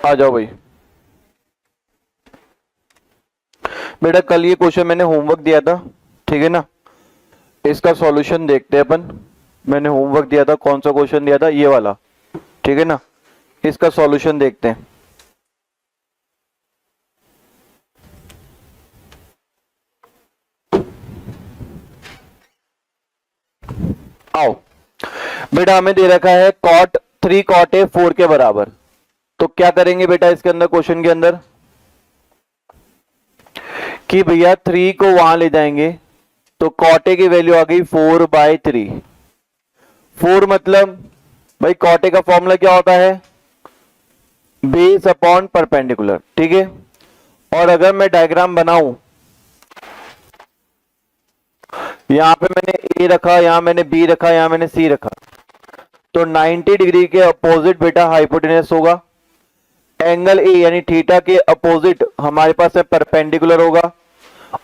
आ जाओ भाई। बेटा कल ये क्वेश्चन मैंने होमवर्क दिया था, ठीक है ना। इसका सॉल्यूशन देखते हैं अपन। मैंने होमवर्क दिया था, कौन सा क्वेश्चन दिया था, ये वाला, ठीक है ना। इसका सॉल्यूशन देखते हैं। आओ बेटा, हमें दे रखा है कॉट 3 कॉट ए 4 के बराबर। तो क्या करेंगे बेटा इसके अंदर, क्वेश्चन के अंदर, कि भैया 3 को वहां ले जाएंगे तो कॉट ए की वैल्यू आ गई 4/3। 4 मतलब भाई कॉट ए का फॉर्मूला क्या होता है, बेस अपॉन परपेंडिकुलर, ठीक है। और अगर मैं डायग्राम बनाऊं, यहां पे मैंने ए रखा, यहां मैंने बी रखा, यहां मैंने सी रखा, तो 90 डिग्री के अपोजिट बेटा हाइपोटेनस होगा। एंगल ए यानी थीटा के अपोजिट हमारे पास है परपेंडिकुलर होगा,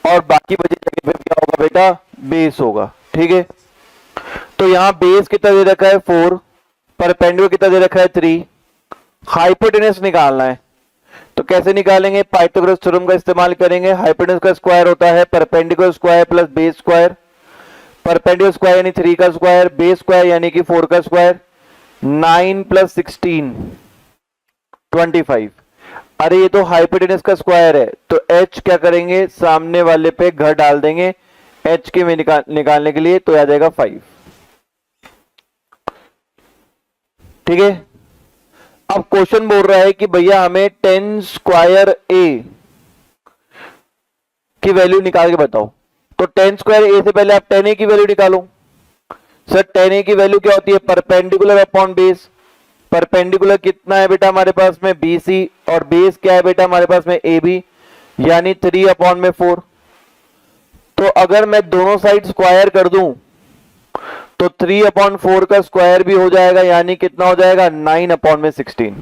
और बाकी बची जगह पे क्या होगा बेटा, बेस होगा, ठीक है। तो यहां बेस कितना दे रखा है 4, परपेंडिकुलर कितना दे रखा है 3, हाइपोटेनस निकालना है। तो कैसे निकालेंगे, पाइथागोरस थ्योरम का इस्तेमाल करेंगे। हाइपोटेनस का स्क्वायर होता है perpendicular square plus base square. Perpendicular square यानी 3 का स्क्वायर, बेस स्क्वायर यानी कि 4 का स्क्वायर। 9 + 16 25। अरे ये तो हाइपोटेनस का स्क्वायर है, तो h क्या करेंगे, सामने वाले पे घर डाल देंगे h के में निकालने के लिए, तो आ जाएगा 5, ठीक है। अब क्वेश्चन बोल रहा है कि भैया हमें 10 स्क्वायर a की वैल्यू निकाल के बताओ। तो 10 स्क्वायर ए से पहले आप 10a की वैल्यू निकालो। सर 10a की वैल्यू क्या होती है, परपेंडिकुलर अपॉन बेस। परपेंडिकुलर कितना है बेटा हमारे पास में BC, और बेस क्या है बेटा हमारे पास में AB, यानी 3/4। तो अगर मैं दोनों साइड स्क्वायर कर दूं तो 3/4 का स्क्वायर भी हो जाएगा, यानी कितना हो जाएगा 9/16,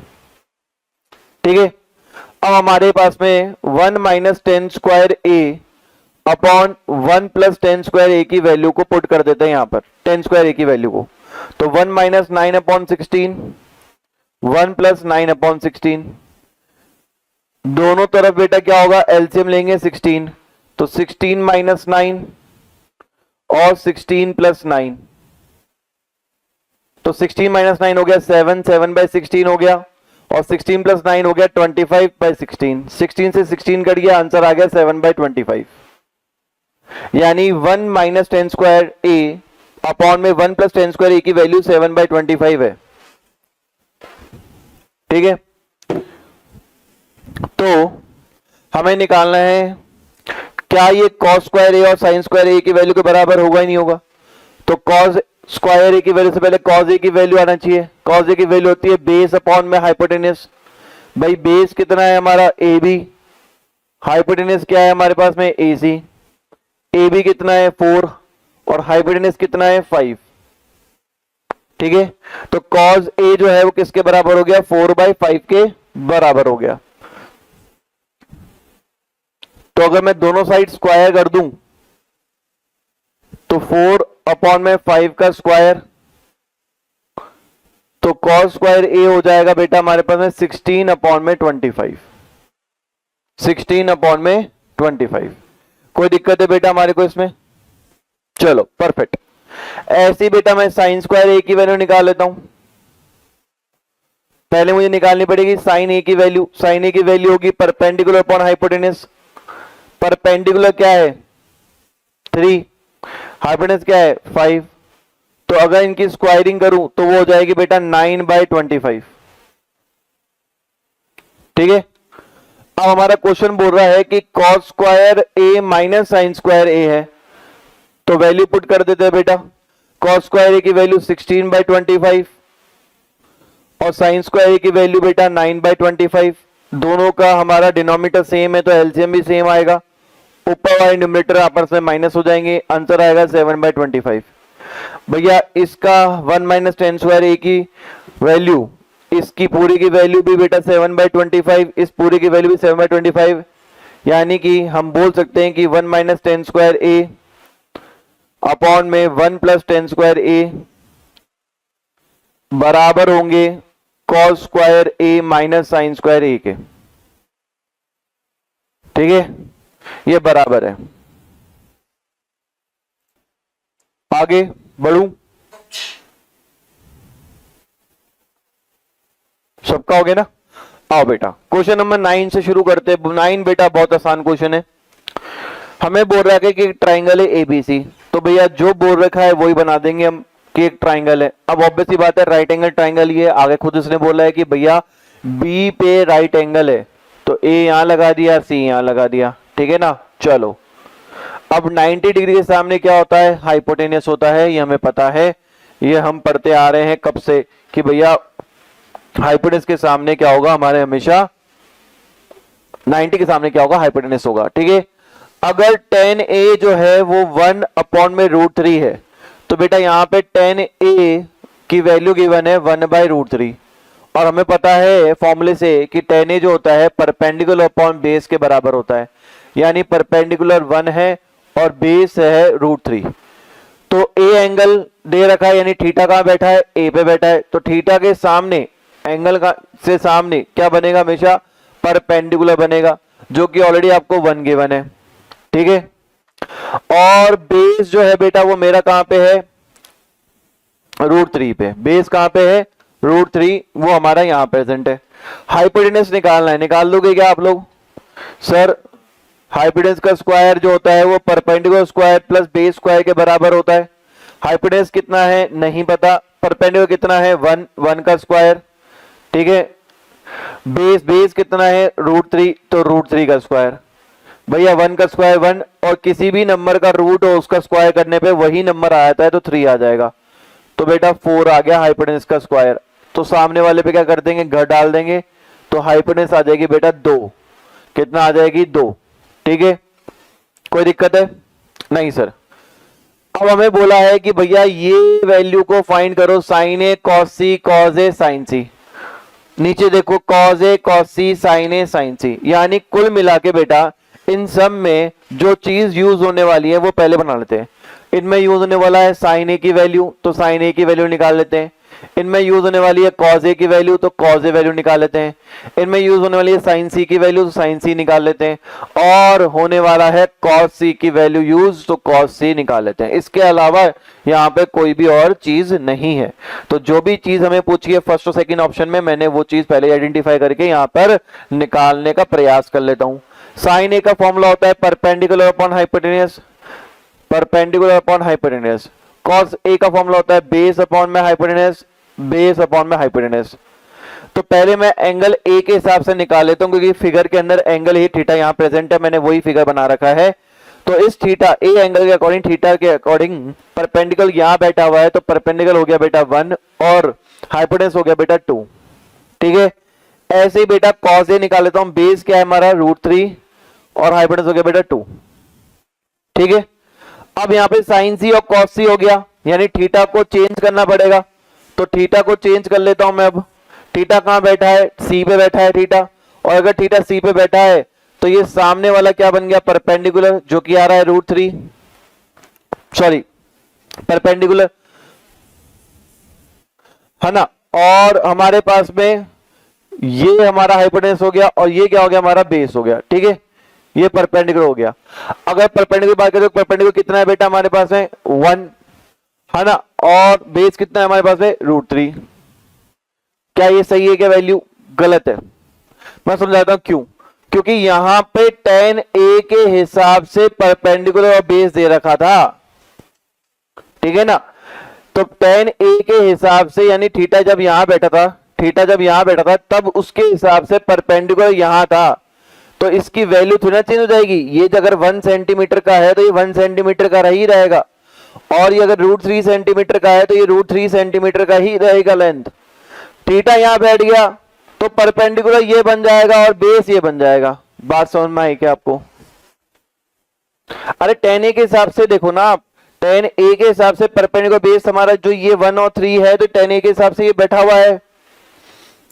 ठीक है। अब हमारे पास में 1 - 10 square a upon 1 + 10 square a की वैल्यू को पुट कर देते हैं यहां पर, 10 स्क्वायर a की वैल्यू को। तो 1 - 9/16, 1 + 9/16, दोनों तरफ बेटा क्या होगा, एलसीएम लेंगे 16, तो 16 - 9 और 16 + 9, तो 16 - 9 हो गया 7, 7/16 हो गया, और 16 + 9 हो गया 25/16। 16 से 16 कट गया, आंसर आ गया 7/25। यानी 1 - 10 स्क्वायर a अपॉन में 1 + 10 स्क्वायर a की वैल्यू 7/25 है, ठीक है। तो हमें निकालना है क्या ये cos स्क्वायर a और sin स्क्वायर a की वैल्यू के बराबर होगा ही नहीं होगा। तो cos स्क्वायर a की वैल्यू से पहले cos a की वैल्यू आना चाहिए। cos a की वैल्यू होती है बेस अपॉन में हाइपोटेनस। भाई बेस कितना है हमारा AB, हाइपोटेनस क्या है हमारे पास में AC। AB कितना है 4 और हाइपोटेनस कितना है 5, ठीक है। तो cos A जो है वो किसके बराबर हो गया, 4/5 के बराबर हो गया। तो अगर मैं दोनों साइड स्क्वायर कर दूं तो 4/5 का स्क्वायर, तो cos स्क्वायर A हो जाएगा बेटा हमारे पास में 16/25, 16/25। कोई दिक्कत है बेटा हमारे को इसमें, चलो परफेक्ट। ऐसी बेटा मैं साइन स्क्वायर A की वैल्यू निकाल लेता हूं। पहले मुझे निकालनी पड़ेगी साइन A की वैल्यू। साइन A की वैल्यू होगी परपेंडिकुलर अपॉन हाइपोटेनस। परपेंडिकुलर क्या है 3, हाइपोटेनस क्या है 5। तो अगर इनकी स्क्वायरिंग करूं तो वो हो जाएगी बेटा 9/25, ठीक है। अब हमारा क्वेश्चन बोल रहा है कि cos square A - sin square A है, तो वैल्यू पुट कर देते हैं बेटा। cos स्क्वायर A की वैल्यू 16/25 और sin स्क्वायर A की वैल्यू बेटा 9/25। दोनों का हमारा डिनोमिनेटर सेम है तो एलसीएम भी सेम आएगा। ऊपर वाले न्यूमरेटर आपस में माइनस हो जाएंगे, आंसर आएगा 7/25। भैया इसका 1 - 10 स्क्वायर A की वैल्यू, इसकी पूरी की वैल्यू भी बेटा 7/25, इस पूरी की वैल्यू भी 7/25, यानी कि हम बोल सकते हैं कि 1 - 10 स्क्वायर A अपॉन में 1 + 10 स्क्वायर A बराबर होंगे कॉस स्क्वायर ए माइनस साइन स्क्वायर ए के, ठीक है, ये बराबर है। आगे बढ़ूं, सबका हो गया ना। आओ बेटा क्वेश्चन नंबर 9 से शुरू करते हैं। 9 बेटा बहुत आसान क्वेश्चन है। हमें बोल रहा है कि ट्राइंगल है एबीसी, तो भैया जो बोल रखा है वही बना देंगे हम कि एक ट्राइंगल है। अब ऑब्वियस सी बात है राइट एंगल ट्राइंगल ये आगे खुद इसने बोला है कि भैया बी पे राइट एंगल है, तो ए यहां लगा दिया, सी यहां लगा दिया, ठीक है ना। चलो अब 90 डिग्री के सामने क्या होता है, हाइपोटेनियस होता है, ये हमें पता है, ये हम पढ़ते आ रहे हैं कब से कि भैया हाइपोटेनियस के सामने क्या होगा हमारे, हमेशा 90 के सामने क्या होगा, हाइपोटेनियस होगा, ठीक है। अगर tan a जो है वो 1 अपॉन में √3 है, तो बेटा यहां पे tan a की वैल्यू गिवन है 1/√3, और हमें पता है फॉर्मूले से कि tan a जो होता है परपेंडिकुलर अपॉन बेस के बराबर होता है, यानी परपेंडिकुलर 1 है और बेस है √3। तो a एंगल दे रखा है, यानी थीटा कहां बैठा है, a पे बैठा है, तो थीटा के सामने एंगल का से सामने क्या बनेगा, हमेशा परपेंडिकुलर बनेगा, जो कि ऑलरेडी आपको 1 गिवन है, ठीक है। और बेस जो है बेटा वो मेरा कहां पे है, √3 पे। बेस कहां पे है, √3, वो हमारा यहां प्रेजेंट है। हाइपोटेनस निकालना है, निकाल लोगे क्या आप लोग? सर हाइपोटेनस का स्क्वायर जो होता है वो perpendicular square plus base square के बराबर होता है। हाइपोटेनस कितना है नहीं पता, परपेंडिकुलर कितना है 1 का स्क्वायर, ठीक है। बेस कितना है √3, तो √3 का स्क्वायर, भैया 1 का स्क्वायर 1, और किसी भी नंबर का रूट हो उसका स्क्वायर करने पे वही नंबर आ जाता है, तो 3 आ जाएगा, तो बेटा 4 आ गया हाइपोटेनस का स्क्वायर। तो सामने वाले पे क्या कर देंगे, घर डाल देंगे, तो हाइपोटेनस आ जाएगी बेटा 2। कितना आ जाएगी, 2, ठीक है। कोई दिक्कत है नहीं सर। अब हमें बोला है कि भैया ये वैल्यू को फाइंड करो, sign A cos C cos A sign सी। नीचे देखो cos A cos C sign A sign सी, यानी कुल मिला के बेटा इन सब में जो चीज यूज होने वाली है वो पहले बना लेते हैं। इनमें यूज होने वाला है साइन ए की वैल्यू, तो साइन ए की वैल्यू निकाल लेते हैं। इनमें यूज होने वाली है कॉस ए की वैल्यू, तो कॉस ए वैल्यू निकाल लेते हैं। इनमें यूज होने वाली है साइन सी की वैल्यू, तो साइन सी निकाल लेते हैं। और होने वाला है कॉस सी की वैल्यू यूज, तो कॉस सी निकाल लेते हैं। इसके अलावा यहाँ पे कोई भी और चीज नहीं है। तो जो भी चीज हमें पूछी है फर्स्ट और सेकंड ऑप्शन में, मैंने वो चीज पहले आइडेंटिफाई करके यहाँ पर निकालने का प्रयास कर लेता हूँ। साइन ए का फॉर्मूला होता है perpendicular upon hypotenuse, perpendicular upon hypotenuse. Cos A का फॉर्मूला होता है बेस अपॉन में हाइपोटेनियस, बेस अपॉन में हाइपोटेनियस। तो पहले मैं एंगल ए के हिसाब से निकाल लेता हूं, क्योंकि फिगर के अंदर एंगल ही थीटा यहां प्रेजेंट है, मैंने वही फिगर बना रखा है। तो इस थीटा ए एंगल के अकॉर्डिंग, थीटा के अकॉर्डिंग परपेंडिकुलर यहां बैठा हुआ है, तो परपेंडिकुलर हो गया बेटा 1 और हाइपोटेनियस हो गया बेटा 2, ठीक है। ऐसे ही बेटा कॉस ए निकाल लेता हूं, बेस क्या है हमारा √3 और हाइपोटेनियस हो गया बेटा 2, ठीक है। अब यहां पे साइन सी और कॉस सी हो गया, यानी थीटा को चेंज करना पड़ेगा, तो थीटा को चेंज कर लेता हूं मैं। अब थीटा कहां बैठा है, सी पे बैठा है थीटा, और अगर थीटा सी पे बैठा है तो ये सामने वाला क्या बन गया, परपेंडिकुलर, जो कि आ रहा है √3, सॉरी परपेंडिकुलर, है ना। और हमारे पास में ये हमारा हाइपोटेनस हो गया, और ये क्या हो गया, हमारा बेस हो गया, ठीक है। ये परपेंडिकुलर हो गया। अगर परपेंडिकुलर बात करें तो परपेंडिकुलर कितना है बेटा हमारे पास है 1, है ना, और बेस कितना है हमारे पास है √3। क्या ये सही है क्या वैल्यू? गलत है। मैं समझाता हूं क्यों। क्योंकि यहां पे tan a के हिसाब से परपेंडिकुलर और बेस दे रखा था, ठीक है ना। तो tan a के हिसाब से, यानी थीटा जब यहां बैठा था, थीटा जब यहां बैठा था तब उसके हिसाब से परपेंडिकुलर यहां था, तो इसकी वैल्यू थोड़ा चेंज हो जाएगी। ये अगर 1 सेंटीमीटर का है तो ये 1 सेंटीमीटर का ही रहेगा, और ये अगर √3 सेंटीमीटर का है तो ये √3 सेंटीमीटर का ही रहेगा लेंथ। थीटा यहां बैठ गया तो परपेंडिकुलर ये बन जाएगा और बेस ये बन जाएगा। बात समझ में आई क्या आपको? अरे tan a के हिसाब से देखो ना आप, tan a के हिसाब से परपेंडिकुलर बेस हमारा जो ये 1 और 3 है, तो tan a के हिसाब से ये बैठा हुआ है,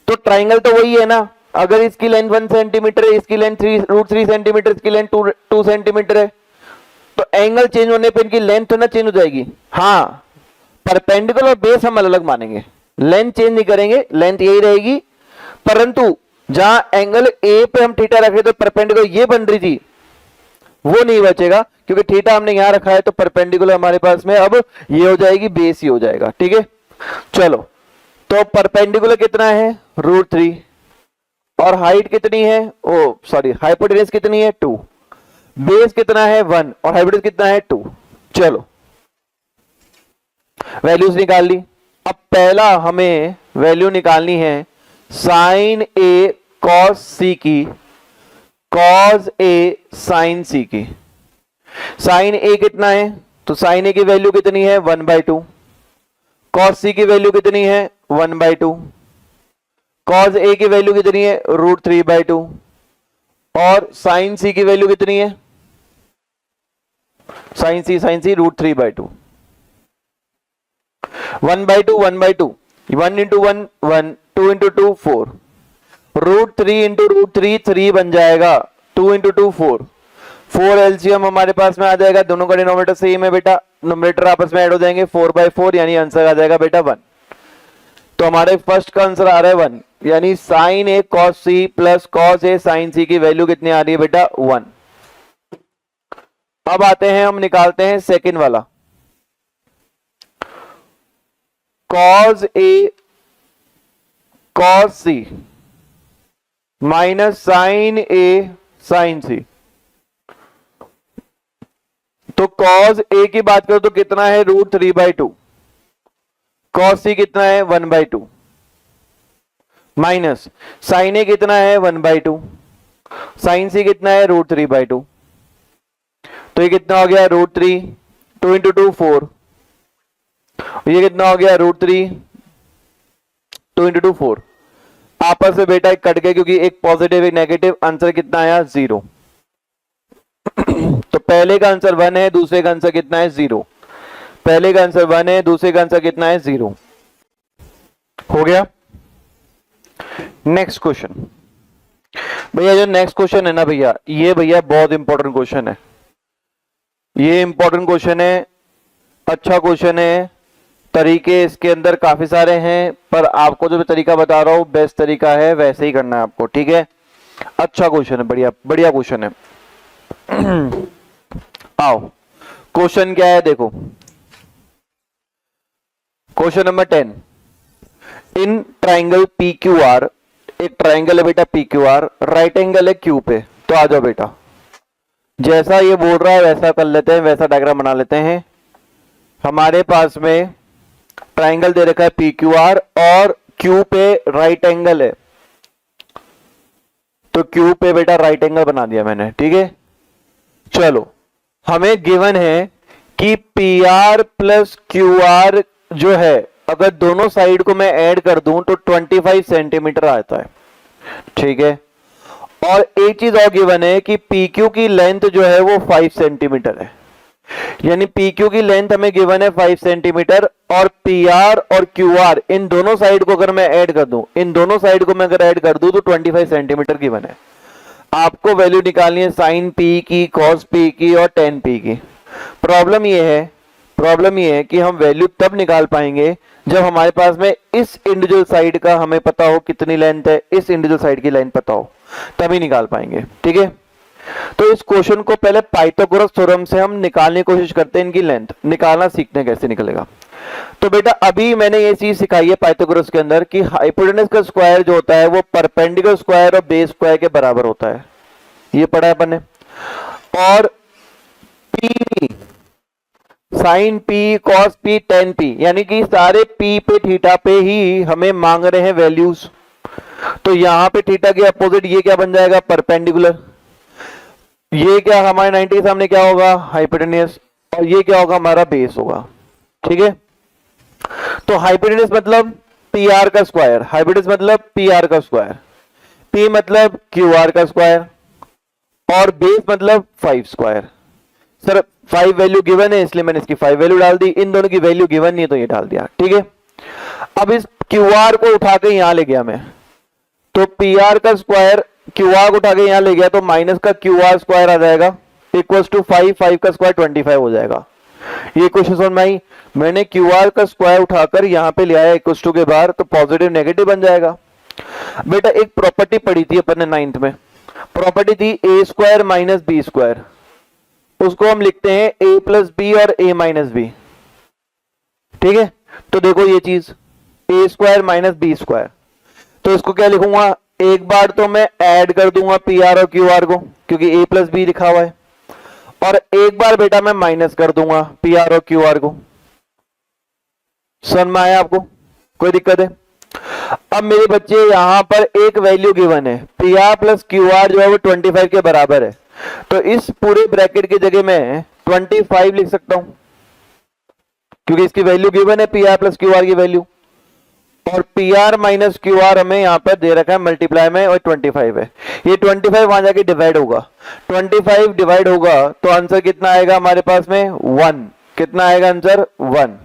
तो ट्राइंगल तो वही है ना। अगर इसकी लेंथ 1 सेंटीमीटर है, इसकी लेंथ √3 सेंटीमीटर, इसकी लेंथ 2 सेंटीमीटर है, तो एंगल चेंज होने पे इनकी लेंथ तो ना चेंज हो जाएगी। हाँ, परपेंडिकुलर और बेस हम अलग अलग मानेंगे, लेंथ चेंज नहीं करेंगे, लेंथ यही रहेगी, परंतु जहां एंगल ए पे हम थीटा रखे तो परपेंडिकुलर ये बन रही थी वो नहीं बचेगा, क्योंकि थीटा हमने यहां रखा है तो परपेंडिकुलर हमारे पास में अब ये हो जाएगी, बेस ही हो जाएगा। ठीक है, चलो तो परपेंडिकुलर कितना है √3 और हाइट कितनी है, ओ सॉरी हाइपोटेनस कितनी है 2, बेस कितना है 1 और हाइपोटेनस कितना है 2। चलो वैल्यूज निकाल ली। अब पहला हमें वैल्यू निकालनी है साइन ए कॉस सी की, कॉस ए साइन सी की। साइन ए कितना है, तो साइन ए की वैल्यू कितनी है 1/2, कॉस सी की वैल्यू कितनी है 1/2, कॉस ए की वैल्यू कितनी है √3/2 और साइन सी की वैल्यू कितनी है, साइन सी √3/2। 1/2 1/2, 1 into 1 1, 2 into 2 4, √3 into √3 3 बन जाएगा, 2 into 2 4, 4 एलसीएम हमारे पास में आ जाएगा, दोनों का डिनोमिनेटर सेम है बेटा, न्यूमरेटर आपस में ऐड हो जाएंगे 4/4, यानी आंसर आ जाएगा बेटा 1। तो हमारे फर्स्ट का आंसर आ रहा है 1, यानी sign A cos C plus cos A sign सी की वैल्यू कितनी आ रही है बेटा 1। अब आते हैं हम निकालते हैं सेकंड वाला, cos A cos C minus sign A sign सी। तो कॉस ए की बात करो तो कितना है √3/2, कॉस सी कितना है 1/2, माइनस साइन ए कितना है 1/2, साइन सी कितना है √3/2। तो ये कितना हो गया √3, 2 into 2 4, ये कितना हो गया √3, 2 into 2 4। आपस में बेटा एक कट गए क्योंकि एक पॉजिटिव एक नेगेटिव, आंसर कितना आया 0। तो पहले का आंसर 1 है, दूसरे का आंसर कितना है 0। पहले का आंसर 1 है, दूसरे का आंसर कितना है 0। हो गया। नेक्स्ट क्वेश्चन भैया, जो नेक्स्ट क्वेश्चन है ना भैया, ये भैया बहुत इंपॉर्टेंट क्वेश्चन है, ये इंपॉर्टेंट क्वेश्चन है, अच्छा क्वेश्चन है। तरीके इसके अंदर काफी सारे हैं, पर आपको जो मैं तरीका बता रहा हूं बेस्ट तरीका है, वैसे ही करना है आपको। ठीक है, अच्छा क्वेश्चन है, बढ़िया बढ़िया क्वेश्चन है। आओ क्वेश्चन क्या है देखो, question number 10, in triangle PQR, एक ट्राइंगल है बेटा PQR, राइट एंगल है Q पे। तो आ जाओ बेटा, जैसा ये बोल रहा है वैसा कर लेते हैं, वैसा डायग्राम बना लेते हैं। हमारे पास में ट्राइंगल दे रखा है PQR और Q पे राइट एंगल है, तो Q पे बेटा राइट एंगल बना दिया मैंने। ठीक है, चलो हमें गिवन है कि PR प्लस QR जो है, अगर दोनों साइड को मैं ऐड कर दूं तो 25 सेंटीमीटर आता है। ठीक है, और एक चीज और गिवन है कि PQ की लेंथ जो है वो 5 सेंटीमीटर है, यानी PQ की लेंथ हमें गिवन है 5 सेंटीमीटर, और PR और QR इन दोनों साइड को अगर मैं ऐड कर दूं, इन दोनों साइड को मैं अगर ऐड कर दूं तो 25 सेंटीमीटर गिवन है। आपको वैल्यू निकालनी है साइन P की, कॉस P की और tan P की। प्रॉब्लम ये है कि हम वैल्यू तब निकाल पाएंगे जब हमारे पास में इस इंडिविजुअल साइड का हमें पता हो कितनी लेंथ है, इस इंडिविजुअल साइड की लेंथ पता हो, तभी निकाल पाएंगे। ठीक है, तो इस क्वेश्चन को पहले पाइथागोरस थ्योरम से हम निकालने की कोशिश करते हैं, इनकी लेंथ निकालना सीखते हैं कैसे निकलेगा। तो बेटा अभी मैंने ये चीज सिखाई है पाइथागोरस के अंदर कि हाइपोटेनस का स्क्वायर जो होता है वो परपेंडिकुलर स्क्वायर और बेस स्क्वायर के बराबर होता है, ये पढ़ा है अपन ने। और P sine P, cos P, tan P, यानी कि सारे P पे थीटा पे ही हमें मांग रहे हैं वैल्यूज। तो यहां पे थीटा के अपोजिट ये क्या बन जाएगा परपेंडिकुलर, ये क्या हमारे 90 के सामने क्या होगा हाइपोटेनस, और ये क्या होगा हमारा बेस होगा। ठीक है, तो हाइपोटेनस मतलब PR का स्क्वायर, हाइपोटेनस मतलब PR का स्क्वायर, P मतलब QR का स्क्वायर और बेस मतलब 5 स्क्वायर। सर 5 वैल्यू गिवन है इसलिए मैंने इसकी 5 वैल्यू डाल दी, इन दोनों की वैल्यू गिवन नहीं है तो ये डाल दिया। ठीक है, अब इस QR को उठा के यहां ले गया मैं, तो PR का स्क्वायर QR को उठा के यहां ले गया तो माइनस का QR स्क्वायर आ जाएगा इक्वल्स टू 5, 5 का स्क्वायर 25 हो जाएगा। ये क्वेश्चन समझ में आई। मैंने क्यू आर का स्क्वायर उठाकर यहाँ पे ले आया इक्वल टू के बाहर, तो पॉजिटिव नेगेटिव बन जाएगा। बेटा एक प्रॉपर्टी पढ़ी थी अपन ने 9th में, प्रॉपर्टी थी ए स्क्वायर माइनस बी स्क्वायर, उसको हम लिखते हैं ए प्लस बी और ए माइनस बी। ठीक है, तो देखो ये चीज ए स्क्वायर माइनस बी स्क्वायर, तो इसको क्या लिखूंगा, एक बार तो मैं ऐड कर दूंगा पी आर और क्यू आर को क्योंकि ए प्लस बी लिखा हुआ है, और एक बार बेटा मैं माइनस कर दूंगा पी आर और क्यू आर को। समझ में आया आपको, कोई दिक्कत है? अब मेरे बच्चे यहां पर एक वैल्यू गिवन है, P R plus Q R जो है वो 25 के बराबर है, तो इस पूरे ब्रैकेट की जगह मैं 25 लिख सकता हूं क्योंकि इसकी वैल्यू गिवन है P R plus Q R की वैल्यू, और P R minus Q are हमें यहां पर दे रखा है मल्टीप्लाई में, और 25 है। ये 25 वहां जाके डिवाइड होगा, 25 डिवाइड होगा तो आंसर कितना आएगा हमारे पास में 1। कितना आएगा आंसर 1।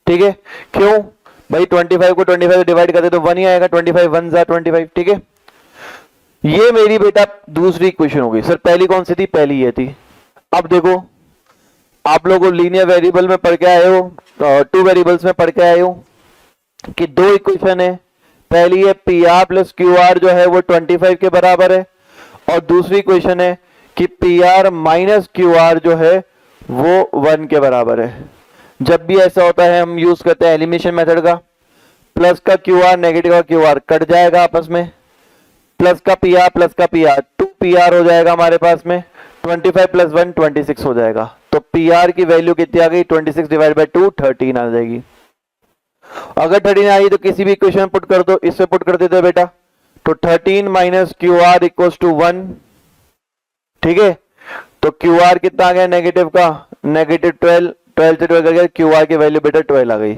ठीक है, क्यों भाई 25 को 25 डिवाइड करते तो 1 ही आएगा, 25 1 जा 25। ठीक है, ये मेरी बेटा दूसरी इक्वेशन होगी। सर पहली कौन सी थी? पहली ये थी। अब देखो आप लोग लीनियर वेरिएबल में पढ़ के आए हो, 2 वेरिएबल्स में पढ़ के आए हो कि 2 इक्वेशन है, पहली है P R plus Q R जो है वो 25 के बराबर है, और दूसरी इक्वेशन है कि P R minus Q are जो है वो 1 के बराबर है। जब भी ऐसा होता है हम यूज करते हैं एलिमिनेशन मेथड का, प्लस का क्यू आर नेगेटिव का क्यू आर कट जाएगा आपस में, प्लस का पी आर 2 पी आर हो जाएगा हमारे पास में, 25 प्लस 1 26 हो जाएगा। तो पी आर की वैल्यू कितनी आ गई? 26 डिवाइड बाई 2 13 आ जाएगी। अगर 13 आई तो किसी भी इक्वेशन में पुट कर दो, इससे पुट कर देते बेटा, तो 13 minus Q R equals to 1। ठीक है, तो क्यू आर कितना आ गया नेगेटिव का? नेगेटिव 12, 12 से 12 करके क्यू आर की वैल्यू बेटा 12 आ गई,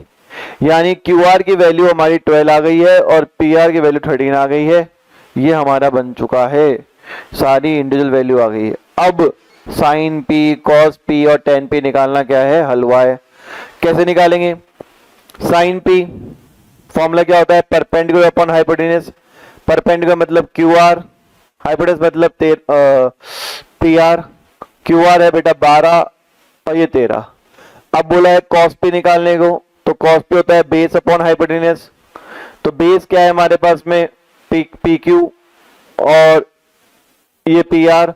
यानी क्यू आर की वैल्यू हमारी 12 आ गई है और पी आर की वैल्यू 13 आ गई है। ये हमारा बन चुका है, सारी इंडिविजुअल वैल्यू आ गई है। अब साइन पी, कॉस पी और टेन पी निकालना क्या है? हलवा है। कैसे निकालेंगे? साइन पी फॉर्मूला क्या होता है? Perpendicular upon hypotenuse. परपेंडिकुलर मतलब क्यू आर, हाइपोटेन्यूज मतलब पी आर। क्यू आर है बेटा 12 और ये 13। अब बोला है कॉस पी निकालने को, तो कॉस पी होता है बेस अपॉन हाइपोटेन्यूज। तो बेस क्या है हमारे पास में? पी क्यू, और ये पी आर,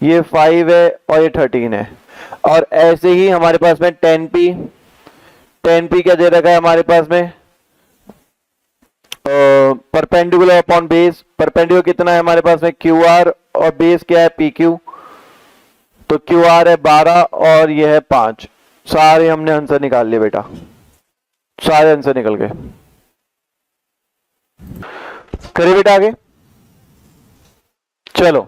ये 5 है और ये 13 है। और ऐसे ही हमारे पास में 10p, 10p क्या दे रखा है हमारे पास में? Perpendicular upon base. परपेंडिकुलर कितना है हमारे पास में? क्यू आर, और बेस क्या है? P Q. तो क्यू आर है 12 और ये है 5। सारे हमने आंसर निकाल लिए बेटा, सारे आंसर निकल गए। करिए बेटा आगे, चलो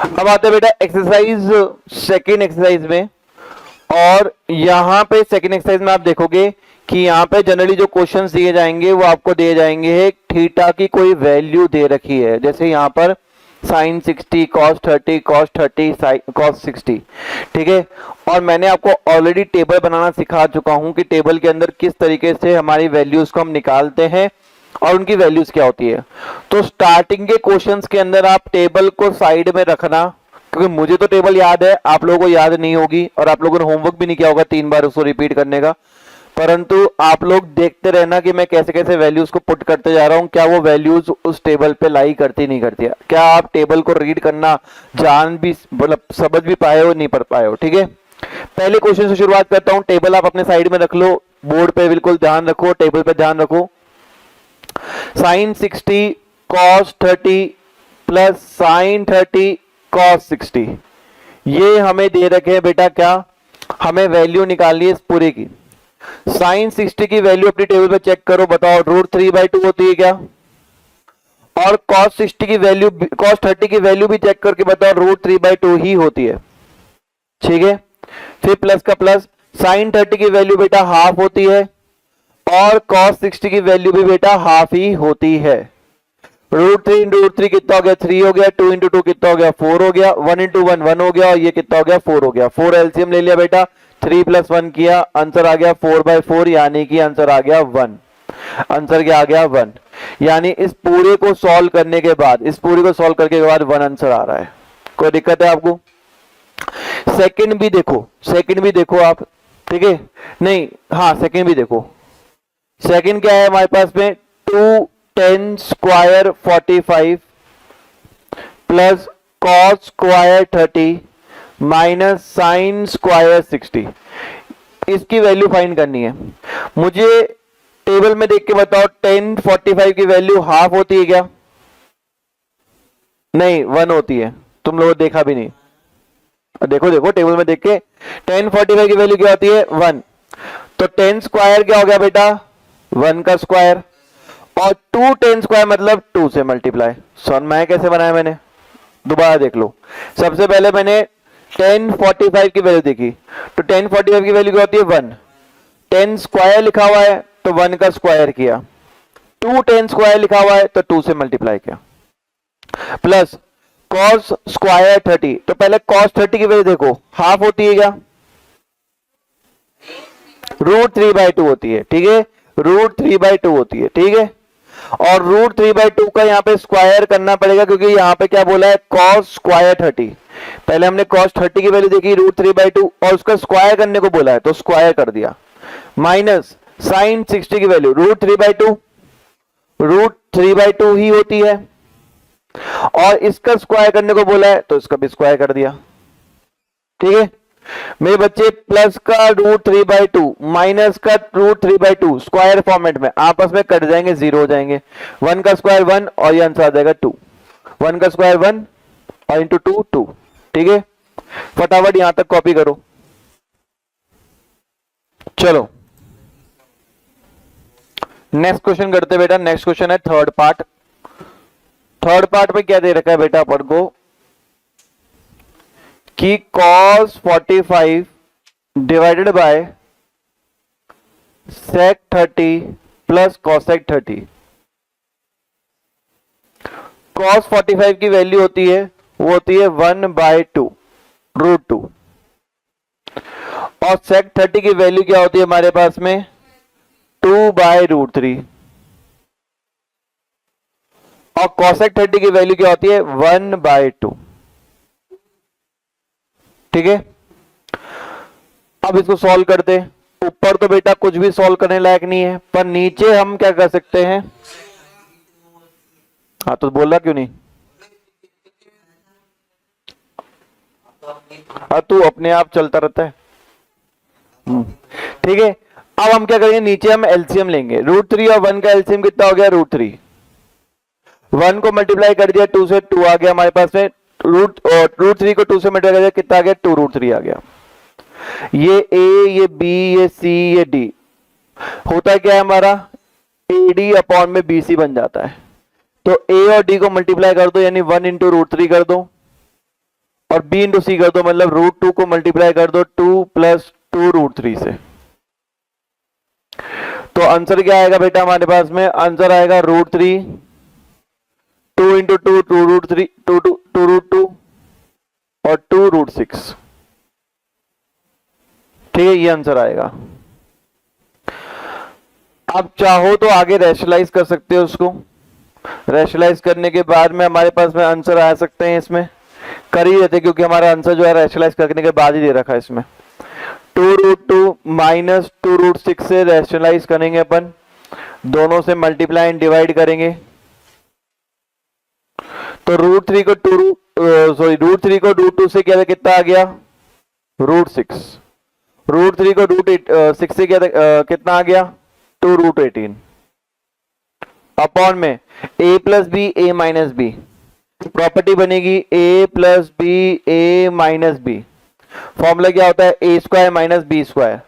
अब आते हैं बेटा एक्सरसाइज, सेकेंड एक्सरसाइज में। और यहां पे सेकेंड एक्सरसाइज में आप देखोगे कि यहां पे जनरली जो क्वेश्चंस दिए जाएंगे वो आपको दिए जाएंगे थीटा की कोई वैल्यू दे रखी है, जैसे यहां पर साइन 60, कॉस 30, कॉस 30, कॉस 60। ठीक है, और मैंने आपको ऑलरेडी टेबल बनाना सिखा चुका हूं कि टेबल के अंदर किस तरीके से हमारी वैल्यूज को हम निकालते हैं और उनकी वैल्यूज क्या होती है। तो स्टार्टिंग के क्वेश्चंस के अंदर आप टेबल को साइड में रखना, क्योंकि मुझे तो टेबल याद है, आप लोगों को याद नहीं होगी और आप लोगों ने होमवर्क भी नहीं किया होगा 3 बार उसको रिपीट करने का, परंतु आप लोग देखते रहना कि मैं कैसे कैसे वैल्यूज को पुट करते जा रहा हूं, क्या वो वैल्यूज उस टेबल पे लाई करती नहीं करती है, क्या आप टेबल को रीड करना जान भी मतलब समझ भी पाए हो नहीं पढ़ पाए हो। ठीक है, पहले क्वेश्चन से शुरुआत करता हूं। टेबल आप अपने साइड में रख लो, बोर्ड पे बिल्कुल ध्यान रखो, टेबल पे ध्यान रखो। Sine 60 cos 30 plus sine 30 cos 60, ये हमें दे रखे हैं बेटा, क्या हमें वैल्यू निकालनी है इस पूरे की। साइन 60 की वैल्यू अपनी टेबल पे चेक करो, बताओ √3/2 होती है क्या? और cos 60 की वैल्यू, cos 30 की वैल्यू भी चेक करके बताओ √3/2 ही होती है। ठीक है, फिर प्लस का प्लस, साइन 30 की वैल्यू बेटा हाफ होती है और cos 60 की वैल्यू भी बेटा हाफ ही होती है। √3 × √3 कितना हो गया? 3 हो गया। 2 × 2 कितना हो गया? 4 हो गया। 1 × 1 1 हो गया, और ये कितना हो गया? 4 हो गया। 4 एलसीएम ले लिया बेटा, 3 + 1 किया, आंसर आ गया 4/4, यानी कि आंसर आ गया 1। आंसर क्या आ गया? 1। यानी इस पूरे को सॉल्व करने के बाद, इस पूरे को सॉल्व करने के बाद 1 आंसर आ रहा है। कोई दिक्कत है आपको? सेकंड भी देखो, सेकंड भी देखो आप, ठीक है, नहीं हाँ सेकंड भी देखो। सेकंड क्या है हमारे पास में, 2 10 square 45 plus cos square 30 minus sine square 60। इसकी वैल्यू फाइंड करनी है मुझे। टेबल में देख के बताओ, 10 45 की वैल्यू हाफ होती है क्या? नहीं, 1 होती है। तुम लोगों देखा भी नहीं। देखो देखो टेबल में देख के, 10 45 की वैल्यू क्या होती है? 1। तो 10 स्क्वायर क्या हो गया बेटा? 1 का स्क्वायर। और 2 10 स्क्वायर मतलब 2 से मल्टीप्लाई। समझ में कैसे बनाया मैंने? दोबारा देख लो। सबसे पहले मैंने 10 45 की वैल्यू देखी, तो 10 45 की वैल्यू क्या होती है? 1। 10 स्क्वायर लिखा हुआ है तो 1 का स्क्वायर किया, 2 10 स्क्वायर लिखा हुआ है तो 2 से मल्टीप्लाई किया, प्लस cos स्क्वायर 30। तो पहले cos 30 की वैल्यू देखो, हाफ होती है क्या? √3/2 होती है, ठीक है, √3/2 होती है, ठीक है। और √3/2 का यहां पे स्क्वायर करना पड़ेगा, क्योंकि यहां पे क्या बोला है? cos square 30। पहले हमने cos 30 की वैल्यू देखी √3/2 और उसका स्क्वायर करने को बोला है तो स्क्वायर कर दिया, माइनस साइन 60 की वैल्यू √3/2 ही होती है, और इसका स्क्वायर करने को बोला है तो इसका भी स्क्वायर कर दिया, ठीक है मेरे बच्चे। प्लस का √3/2 माइनस का √3/2 स्क्वायर फॉर्मेट में आपस में कट जाएंगे, 0 हो जाएंगे। 1 का स्क्वायर 1 और ये आंसर आ जाएगा 2। 1 का स्क्वायर 1 और इंटू 2 2, ठीक है। फटाफट यहां तक कॉपी करो। चलो नेक्स्ट क्वेश्चन करते बेटा। नेक्स्ट क्वेश्चन है थर्ड पार्ट। थर्ड पार्ट में क्या दे रखा है बेटा अपन को कि cos 45 divided by sec 30 plus cosec 30। cos 45 की वैल्यू होती है, वो होती है 1/2 √2, और sec 30 की वैल्यू क्या होती है हमारे पास में? 2/√3। और cosec 30 की वैल्यू क्या होती है? 1/2, ठीक है। अब इसको सॉल्व करते। ऊपर तो बेटा कुछ भी सॉल्व करने लायक नहीं है, पर नीचे हम क्या कर सकते हैं? हाँ तो बोल रहा क्यों नहीं? हाँ तू अपने आप चलता रहता है, ठीक है। अब हम क्या करेंगे, नीचे हम एलसीएम लेंगे। √3 और 1 का एलसीएम कितना हो गया? √3। 1 को मल्टीप्लाई कर दिया 2 से, 2 आ गया हमारे पास में। √3 को 2 से मल्टीप्लाई कर दिया, कितना आ गया? 2√3 आ गया। ये ए, ये बी, ये सी, ये डी होता है क्या है हमारा? AD अपॉन में BC बन जाता है। तो ए और डी को मल्टीप्लाई कर दो, यानी 1 इंटू √3 कर दो, और B इंटू सी कर दो, मतलब √2 को मल्टीप्लाई कर दो 2 प्लस 2√3 से। तो आंसर क्या आएगा बेटा हमारे पास में? आंसर आएगा √3, 2 इंटू 2 2√3, 2√2 और 2√6, ठीक है, ये आंसर आएगा। आप चाहो तो आगे रैशनलाइज कर सकते हो उसको। रैशनलाइज करने के बाद में हमारे पास में आंसर आ सकते हैं, इसमें कर ही रहते क्योंकि हमारा आंसर जो है रैशनलाइज करने के बाद ही दे रखा है इसमें। 2√2 माइनस 2√6 से रैशनलाइज करेंगे अपन, दोनों से मल्टीप्लाई एंड डिवाइड करेंगे, तो √3 को √3 को √2 से कितना आ गया? √6। √3 को √6 से कितना आ गया? 2√18 अपॉन में a plus B a minus B. Property बनेगी a plus B a minus B. Formula क्या होता है? a square minus B square.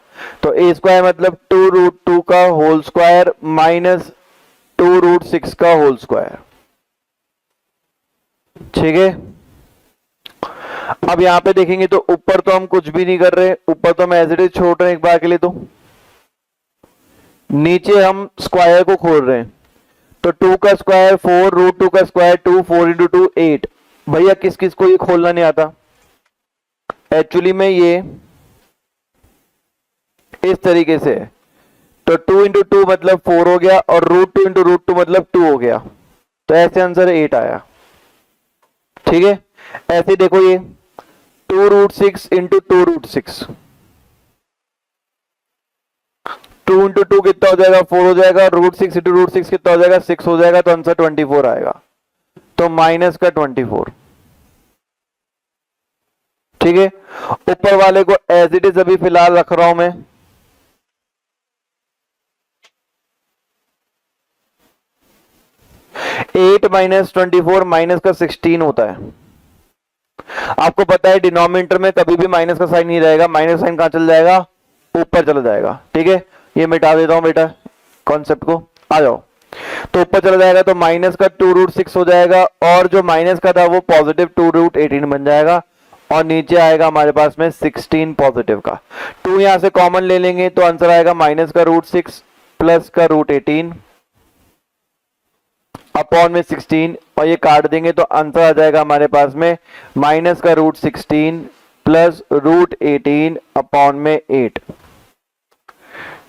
तो a स्क्वायर मतलब 2√2 का होल स्क्वायर माइनस 2√6 का होल स्क्वायर, ठीक है। अब यहां पे देखेंगे तो ऊपर तो हम कुछ भी नहीं कर रहे, ऊपर तो हम एज इट इज छोड़ रहे हैं एक बार के लिए। तो नीचे हम स्क्वायर को खोल रहे हैं, तो 2 का स्क्वायर 4, √2 का स्क्वायर 2, 4 इंटू 2 8। भैया किस किस को ये खोलना नहीं आता? एक्चुअली में ये इस तरीके से है, तो 2 इंटू 2 मतलब 4 हो गया, और √2 इंटू √2 मतलब 2 हो गया, तो ऐसे आंसर 8 आया, ठीक है। ऐसे देखो ये 2√6 इंटू 2√6, 2 इंटू 2 कितना हो जाएगा 4 हो जाएगा, √6 इंटू √6 कितना हो जाएगा 6 हो जाएगा, तो आंसर 24 आएगा, तो माइनस का 24। ठीक है, ऊपर वाले को एज इट इज अभी फिलहाल रख रहा हूं मैं। एट माइनस 24 माइनस का 16 होता है। आपको पता है डिनोमिनेटर में कभी भी माइनस का साइन नहीं रहेगा, माइनस साइन कहां चल जाएगा, ऊपर चला जाएगा। ठीक है, ये मिटा देता हूं बेटा कॉन्सेप्ट को, आ जाओ। तो ऊपर चला जाएगा तो माइनस का 2√6 हो जाएगा, और जो माइनस का था वो पॉजिटिव 2√18 बन जाएगा, और नीचे आएगा हमारे पास में 16 पॉजिटिव का। 2 यहां से कॉमन ले लेंगे तो आंसर आएगा माइनस का √6 प्लस का √18 अपॉन में 16, और ये काट देंगे तो आंसर आ जाएगा हमारे पास में माइनस का √16 प्लस √18 अपॉन में 8।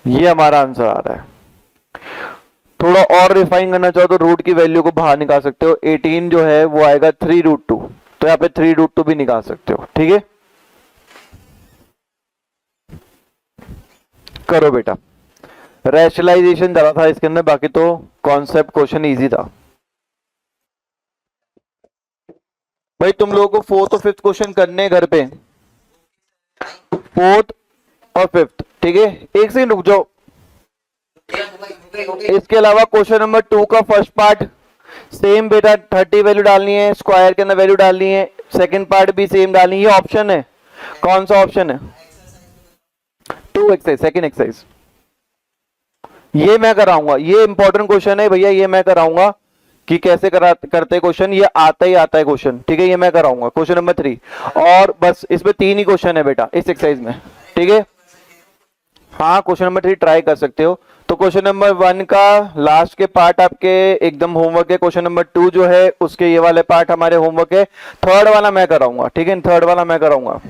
ये हमारा आंसर आ रहा है। थोड़ा और रिफाइन करना चाहो तो रूट की वैल्यू को बाहर निकाल सकते हो। 18 जो है वो आएगा 3√2, तो यहाँ पे 3√2 भी निकाल सकते हो। ठीक है, करो बेटा। रैशनलाइजेशन ज्यादा था इसके अंदर, बाकी तो कॉन्सेप्ट क्वेश्चन इजी था। भाई तुम लोगों को फोर्थ और फिफ्थ क्वेश्चन करने घर पे, फोर्थ और फिफ्थ। ठीक है, एक सेकंड रुक जाओ। इसके अलावा क्वेश्चन नंबर 2 का फर्स्ट पार्ट सेम बेटा, 30 वैल्यू डालनी है, स्क्वायर के अंदर वैल्यू डालनी है, सेकंड पार्ट भी सेम डालनी है। ये ऑप्शन है, कौन सा ऑप्शन है, 2 एक्सरसाइज, सेकंड एक्सरसाइज। ये मैं कराऊंगा, ये इंपॉर्टेंट क्वेश्चन है भैया, ये मैं कराऊंगा कि कैसे करते क्वेश्चन, ये आता ही आता है क्वेश्चन। ठीक है, ये मैं कराऊंगा क्वेश्चन नंबर 3, और बस इसमें 3 ही क्वेश्चन है बेटा इस एक्सरसाइज में। ठीक है, हाँ क्वेश्चन नंबर 3 ट्राई कर सकते हो। तो क्वेश्चन नंबर 1 का लास्ट के पार्ट आपके एकदम होमवर्क है, क्वेश्चन नंबर 2 जो है उसके ये वाले पार्ट हमारे होमवर्क है, थर्ड वाला मैं कराऊंगा। ठीक है, थर्ड वाला मैं कराऊंगा।